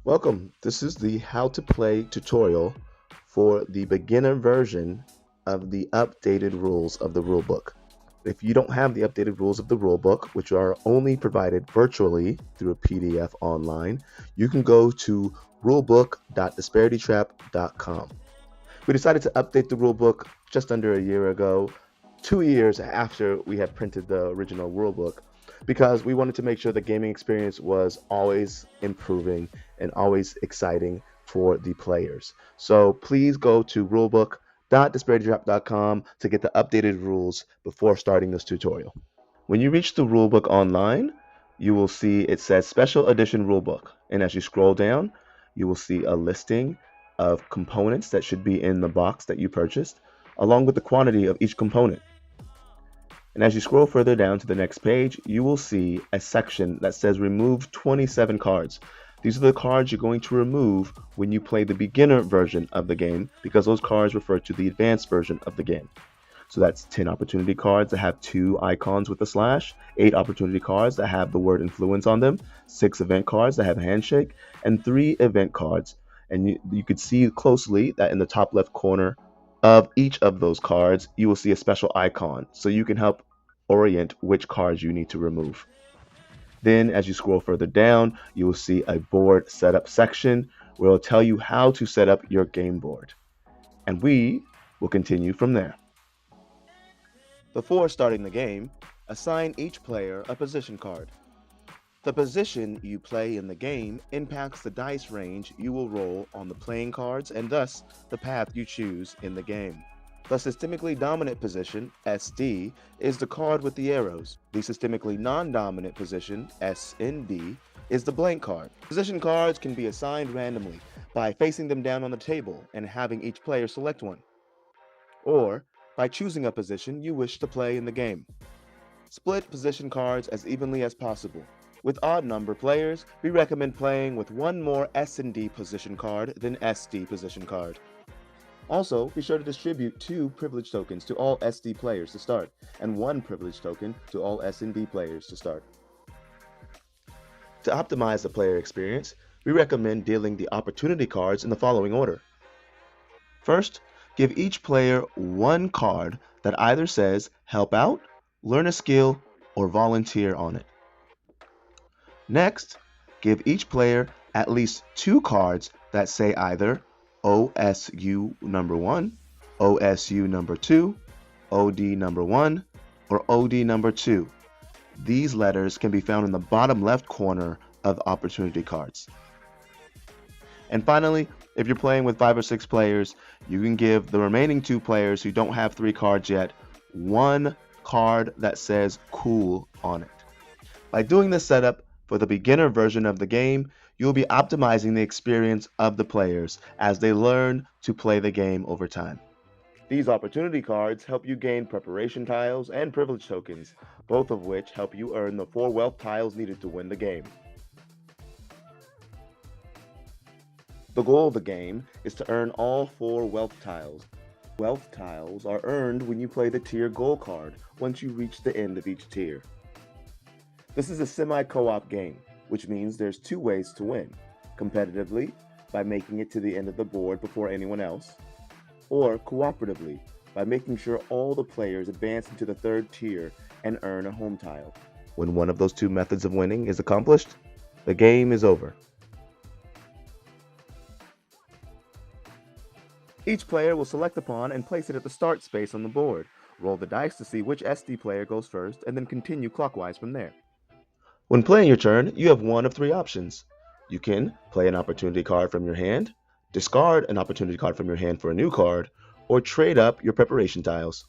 Welcome. This is the how to play tutorial for the beginner version of the updated rules of the rulebook. If you don't have the updated rules of the rulebook, which are only provided virtually through a PDF online, you can go to rulebook.disparitytrap.com. We decided to update the rulebook just under a year ago, 2 years after we had printed the original rulebook, because we wanted to make sure the gaming experience was always improving and always exciting for the players. So please go to rulebook.disparitytrap.com to get the updated rules before starting this tutorial. When you reach the rulebook online, you will see it says Special Edition Rulebook. And as you scroll down, you will see a listing of components that should be in the box that you purchased, along with the quantity of each component. And as you scroll further down to the next page, you will see a section that says Remove 27 cards. These are the cards you're going to remove when you play the beginner version of the game, because those cards refer to the advanced version of the game. So that's 10 opportunity cards that have 2 icons with a slash, 8 opportunity cards that have the word influence on them, 6 event cards that have a handshake, and 3 event cards. And you could see closely that in the top left corner of each of those cards, you will see a special icon, so you can help orient which cards you need to remove. Then as you scroll further down, you will see a board setup section where it'll tell you how to set up your game board. And we will continue from there. Before starting the game, assign each player a position card. The position you play in the game impacts the dice range you will roll on the playing cards and thus the path you choose in the game. The systemically dominant position, SD, is the card with the arrows. The systemically non-dominant position, SND, is the blank card. Position cards can be assigned randomly by facing them down on the table and having each player select one, or by choosing a position you wish to play in the game. Split position cards as evenly as possible. With odd number players, we recommend playing with one more S&D position card than SD position card. Also, be sure to distribute 2 privilege tokens to all SD players to start, and 1 privilege token to all S&D players to start. To optimize the player experience, we recommend dealing the opportunity cards in the following order. First, give each player 1 card that either says Help Out, Learn a Skill, or Volunteer on it. Next, give each player at least 2 cards that say either OSU number 1, OSU number 2, OD number 1, or OD number 2. These letters can be found in the bottom left corner of opportunity cards. And finally, if you're playing with 5 or 6 players, you can give the remaining 2 players who don't have 3 cards yet 1 card that says Cool on it. By doing this setup for the beginner version of the game, you'll be optimizing the experience of the players as they learn to play the game over time. These opportunity cards help you gain preparation tiles and privilege tokens, both of which help you earn the 4 wealth tiles needed to win the game. The goal of the game is to earn all 4 wealth tiles. Wealth tiles are earned when you play the tier goal card once you reach the end of each tier. This is a semi-co-op game, which means there's 2 ways to win: competitively, by making it to the end of the board before anyone else, or cooperatively, by making sure all the players advance into the 3rd tier and earn a home tile. When one of those 2 methods of winning is accomplished, the game is over. Each player will select a pawn and place it at the start space on the board. Roll the dice to see which SD player goes first, and then continue clockwise from there. When playing your turn, you have one of 3 options. You can play an opportunity card from your hand, discard an opportunity card from your hand for a new card, or trade up your preparation tiles.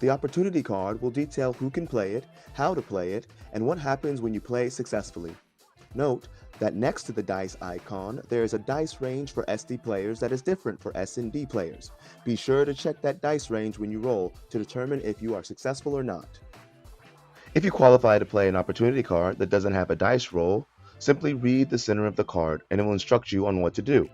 The opportunity card will detail who can play it, how to play it, and what happens when you play successfully. Note that next to the dice icon, there is a dice range for SD players that is different for S&D players. Be sure to check that dice range when you roll to determine if you are successful or not. If you qualify to play an opportunity card that doesn't have a dice roll, simply read the center of the card and it will instruct you on what to do.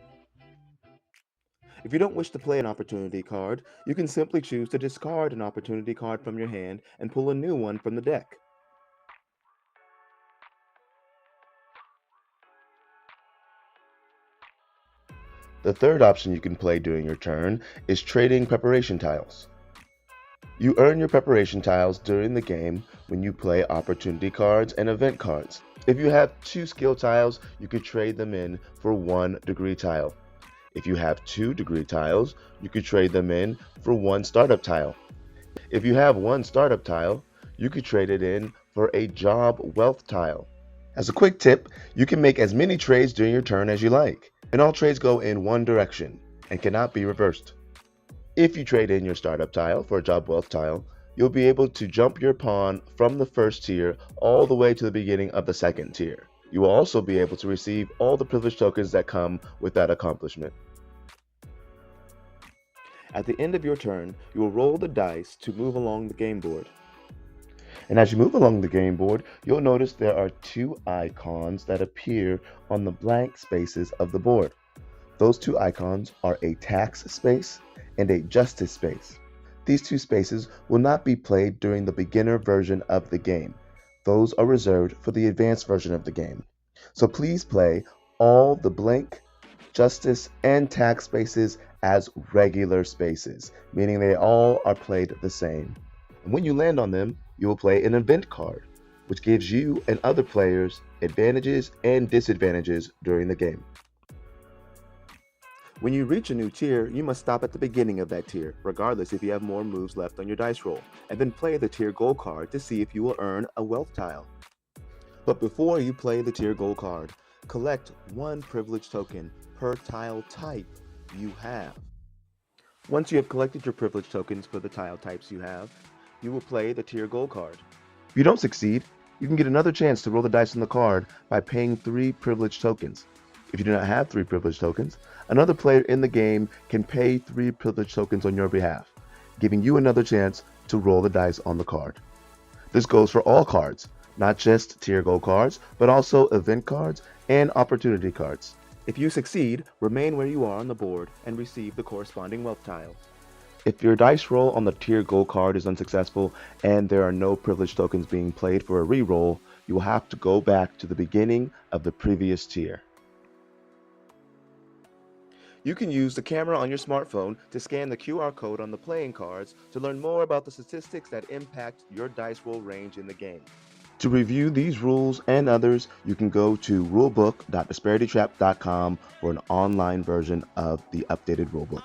If you don't wish to play an opportunity card, you can simply choose to discard an opportunity card from your hand and pull a new one from the deck. The third option you can play during your turn is trading preparation tiles. You earn your preparation tiles during the game when you play opportunity cards and event cards. If you have 2 skill tiles, you could trade them in for 1 degree tile. If you have 2 degree tiles, you could trade them in for 1 startup tile. If you have 1 startup tile, you could trade it in for a job wealth tile. As a quick tip, you can make as many trades during your turn as you like, and all trades go in one direction and cannot be reversed. If you trade in your startup tile for a job wealth tile, you'll be able to jump your pawn from the first tier all the way to the beginning of the second tier. You will also be able to receive all the privilege tokens that come with that accomplishment. At the end of your turn, you will roll the dice to move along the game board. And as you move along the game board, you'll notice there are 2 icons that appear on the blank spaces of the board. Those 2 icons are a tax space and a justice space. These 2 spaces will not be played during the beginner version of the game. Those are reserved for the advanced version of the game. So please play all the blank, justice, and tax spaces as regular spaces, meaning they all are played the same. And when you land on them, you will play an event card, which gives you and other players advantages and disadvantages during the game. When you reach a new tier, you must stop at the beginning of that tier, regardless if you have more moves left on your dice roll, and then play the tier goal card to see if you will earn a wealth tile. But before you play the tier goal card, collect 1 privilege token per tile type you have. Once you have collected your privilege tokens for the tile types you have, you will play the tier goal card. If you don't succeed, you can get another chance to roll the dice on the card by paying 3 privilege tokens. If you do not have 3 privilege tokens, another player in the game can pay 3 privilege tokens on your behalf, giving you another chance to roll the dice on the card. This goes for all cards, not just tier goal cards, but also event cards and opportunity cards. If you succeed, remain where you are on the board and receive the corresponding wealth tile. If your dice roll on the tier goal card is unsuccessful and there are no privilege tokens being played for a reroll, you will have to go back to the beginning of the previous tier. You can use the camera on your smartphone to scan the QR code on the playing cards to learn more about the statistics that impact your dice roll range in the game. To review these rules and others, you can go to rulebook.disparitytrap.com for an online version of the updated rulebook.